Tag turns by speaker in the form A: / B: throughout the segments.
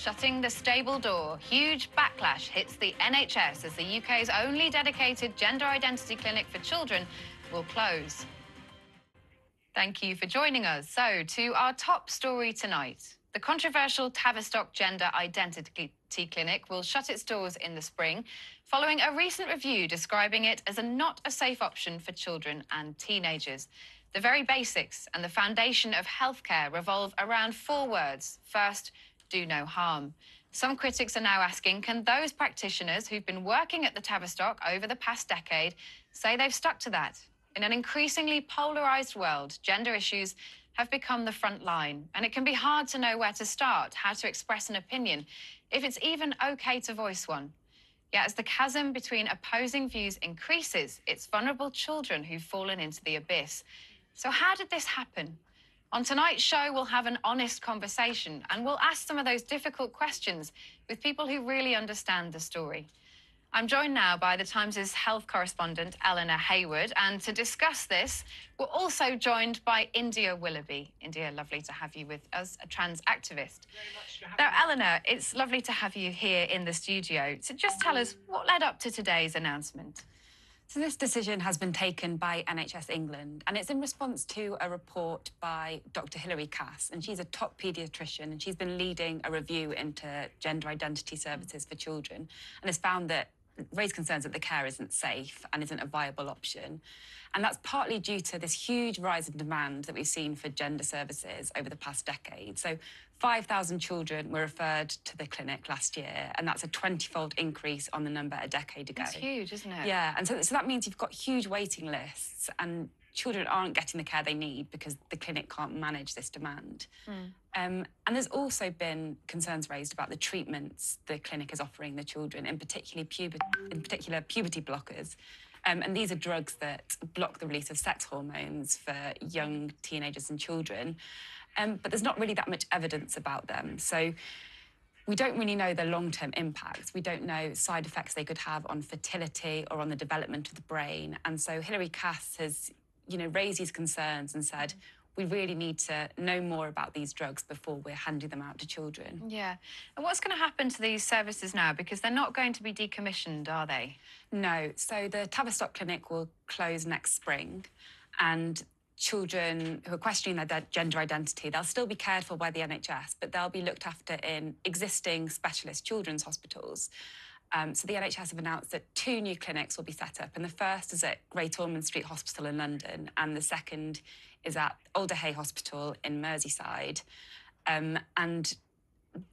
A: Shutting the stable door, huge backlash hits the NHS as the UK's only dedicated gender identity clinic for children will close. Thank you for joining us. So, to our top story tonight. The controversial Tavistock Gender Identity Clinic will shut its doors in the spring, following a recent review describing it as not a safe option for children and teenagers. The very basics and the foundation of healthcare revolve around 4 words. First, do no harm. Some critics are now asking, can those practitioners who've been working at the Tavistock over the past decade say they've stuck to that? In an increasingly polarised world, gender issues have become the front line, and it can be hard to know where to start, how to express an opinion, if it's even okay to voice one. Yet as the chasm between opposing views increases, it's vulnerable children who've fallen into the abyss. So how did this happen? On tonight's show, we'll have an honest conversation, and we'll ask some of those difficult questions with people who really understand the story. I'm joined now by the Times' health correspondent, Eleanor Hayward, and to discuss this, we're also joined by India Willoughby. India, lovely to have you with us, a trans activist.
B: Very much for having
A: Now,
B: me.
A: Eleanor, it's lovely to have you here in the studio. So just tell us what led up to today's announcement.
C: So this decision has been taken by NHS England, and it's in response to a report by Dr. Hilary Cass, and she's a top paediatrician, and she's been leading a review into gender identity services for children, and has found that raised concerns that the care isn't safe and isn't a viable option. And that's partly due to this huge rise in demand that we've seen for gender services over the past decade. So 5,000 children were referred to the clinic last year, and that's a 20-fold increase on the number a decade ago.
A: That's huge, isn't it?
C: Yeah, and so that means you've got huge waiting lists, and children aren't getting the care they need because the clinic can't manage this demand. And there's also been concerns raised about the treatments the clinic is offering the children, in particular puberty blockers. And these are drugs that block the release of sex hormones for young teenagers and children. But there's not really that much evidence about them. So we don't really know the long-term impacts. We don't know side effects they could have on fertility or on the development of the brain. And so Hilary Cass has, raised these concerns and said, we really need to know more about these drugs before we're handing them out to children.
A: Yeah. And what's going to happen to these services now? Because they're not going to be decommissioned, are they?
C: No. So the Tavistock Clinic will close next spring, and children who are questioning their gender identity, they'll still be cared for by the NHS, but they'll be looked after in existing specialist children's hospitals. So the NHS have announced that 2 new clinics will be set up, and the first is at Great Ormond Street Hospital in London, and the second is at Alderhay Hospital in Merseyside. And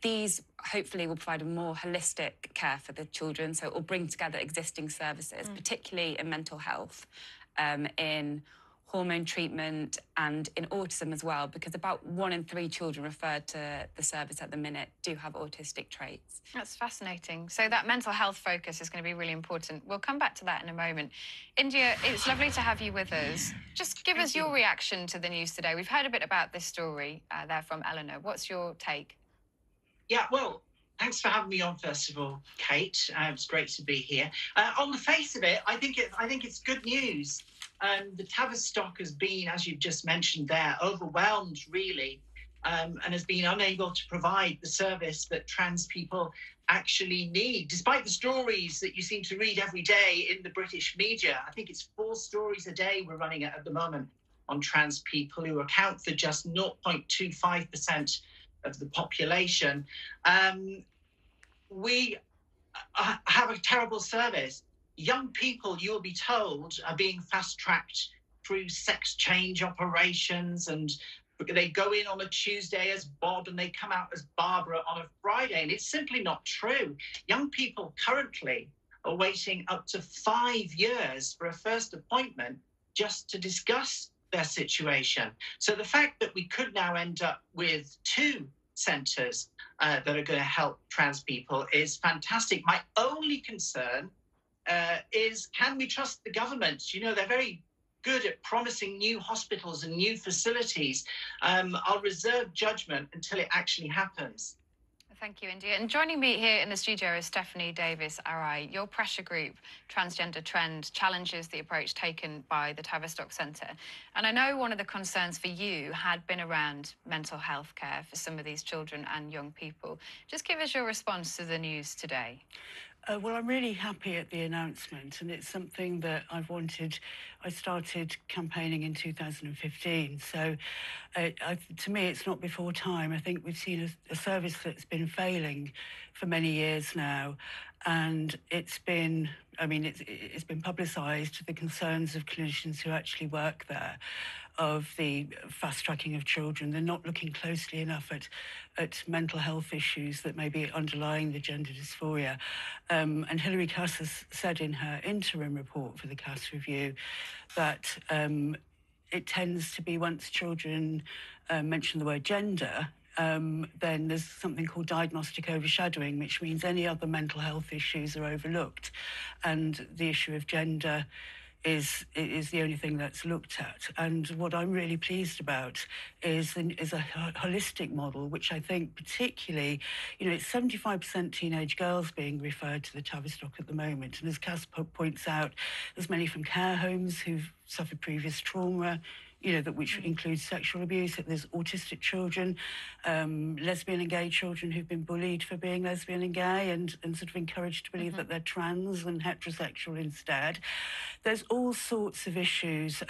C: these hopefully will provide a more holistic care for the children, so it will bring together existing services, particularly in mental health, in hormone treatment and in autism as well, because about 1 in 3 children referred to the service at the minute do have autistic traits.
A: That's fascinating. So that mental health focus is going to be really important. We'll come back to that in a moment. India, it's lovely to have you with us. Just give us your reaction to the news today. We've heard a bit about this story there from Eleanor. What's your take?
B: Yeah, well, thanks for having me on, first of all, Kate. It's great to be here. On the face of it, I think it's good news. The Tavistock has been, as you've just mentioned there, overwhelmed, really, and has been unable to provide the service that trans people actually need, despite the stories that you seem to read every day in the British media. I think it's 4 stories a day we're running at the moment on trans people, who account for just 0.25% of the population. We have a terrible service. Young people, you'll be told, are being fast-tracked through sex change operations, and they go in on a Tuesday as Bob and they come out as Barbara on a Friday, and it's simply not true. Young people currently are waiting up to 5 years for a first appointment just to discuss their situation. So the fact that we could now end up with 2 centres that are going to help trans people is fantastic. My only concern is, can we trust the government? They're very good at promising new hospitals and new facilities. I'll reserve judgment until it actually happens.
A: Thank you, India. And joining me here in the studio is Stephanie Davies-Arai. Your pressure group, Transgender Trend, challenges the approach taken by the Tavistock Centre. And I know one of the concerns for you had been around mental health care for some of these children and young people. Just give us your response to the news today.
D: Well, I'm really happy at the announcement, and it's something that I've wanted. I started campaigning in 2015, so to me, it's not before time. I think we've seen a service that's been failing for many years now, and it's been publicised to the concerns of clinicians who actually work there, of the fast tracking of children. They're not looking closely enough at mental health issues that may be underlying the gender dysphoria. And Hilary Cass has said in her interim report for the Cass Review that it tends to be once children mention the word gender, then there's something called diagnostic overshadowing, which means any other mental health issues are overlooked, and the issue of gender is the only thing that's looked at. And what I'm really pleased about is a holistic model, which I think particularly, it's 75% teenage girls being referred to the Tavistock at the moment. And as Cass points out, there's many from care homes who've suffered previous trauma, which includes sexual abuse. There's autistic children, lesbian and gay children who've been bullied for being lesbian and gay and sort of encouraged to believe that they're trans and heterosexual instead. There's all sorts of issues,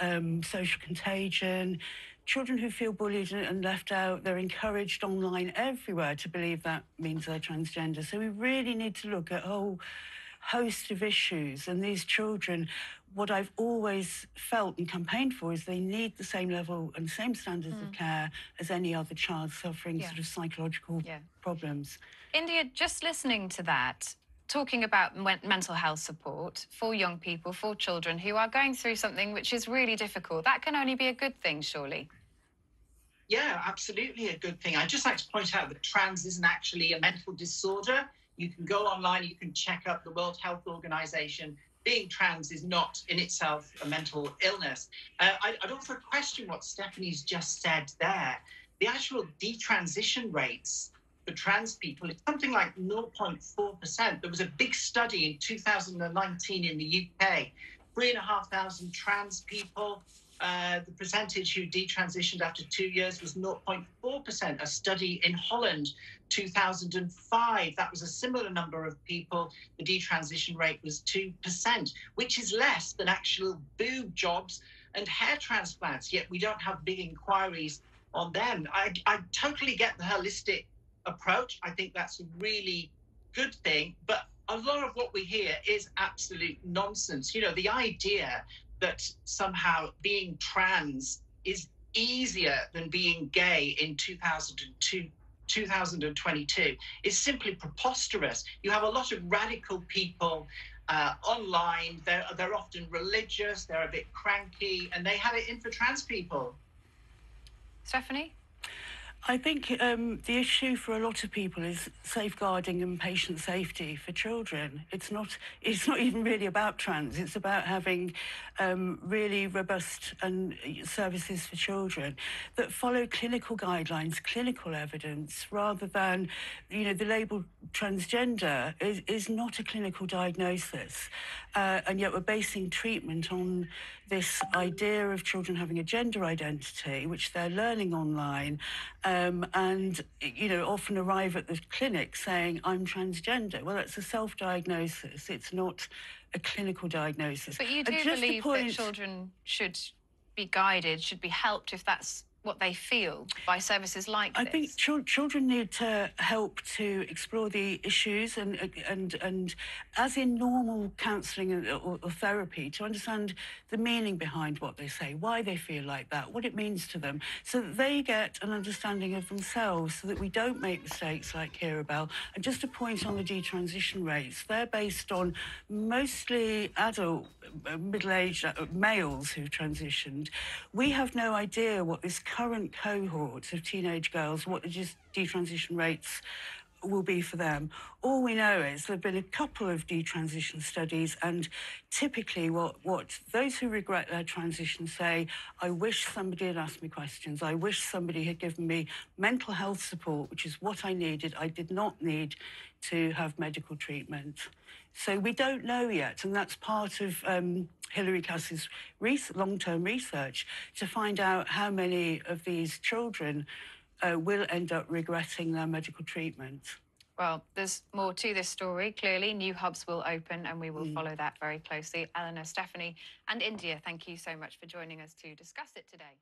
D: social contagion, children who feel bullied and left out. They're encouraged online everywhere to believe that means they're transgender. So we really need to look at a whole host of issues, and these children, what I've always felt and campaigned for is they need the same level and same standards of care as any other child suffering sort of psychological problems.
A: India, just listening to that, talking about mental health support for young people, for children who are going through something which is really difficult, that can only be a good thing, surely.
B: Yeah, absolutely a good thing. I'd just like to point out that trans isn't actually a mental disorder. You can go online, you can check up the World Health Organization. Being trans is not in itself a mental illness. I'd also question what Stephanie's just said there. The actual detransition rates for trans people is something like 0.4%. There was a big study in 2019 in the UK, 3,500 trans people. The percentage who detransitioned after 2 years was 0.4%. A study in Holland, 2005, that was a similar number of people. The detransition rate was 2%, which is less than actual boob jobs and hair transplants, yet we don't have big inquiries on them. I totally get the holistic approach. I think that's a really good thing, but a lot of what we hear is absolute nonsense. The idea that somehow being trans is easier than being gay in 2022 is simply preposterous. You have a lot of radical people online. They're often religious, they're a bit cranky, and they have it in for trans people.
A: Stephanie?
D: I think the issue for a lot of people is safeguarding and patient safety for children. It's not even really about trans. It's about having really robust services for children that follow clinical guidelines, clinical evidence, rather than, the label transgender is not a clinical diagnosis. And yet we're basing treatment on this idea of children having a gender identity, which they're learning online, and, often arrive at the clinic saying, I'm transgender. Well, that's a self-diagnosis. It's not a clinical diagnosis.
A: But you do believe that children should be guided, should be helped if that's what they feel by services like this?
D: I think children need to help to explore the issues and as in normal counselling or therapy, to understand the meaning behind what they say, why they feel like that, what it means to them, so that they get an understanding of themselves, so that we don't make mistakes like Kirabel. And just a point on the detransition rates, they're based on mostly adult, middle-aged males who've transitioned. We have no idea what this current cohort of teenage girls, what the detransition rates will be for them. All we know is there have been a couple of detransition studies, and typically what those who regret their transition say, I wish somebody had asked me questions. I wish somebody had given me mental health support, which is what I needed. I did not need to have medical treatment. So we don't know yet, and that's part of Hilary Cass's long-term research, to find out how many of these children will end up regretting their medical treatment.
A: Well, there's more to this story. Clearly, new hubs will open, and we will follow that very closely. Eleanor, Stephanie, and India, thank you so much for joining us to discuss it today.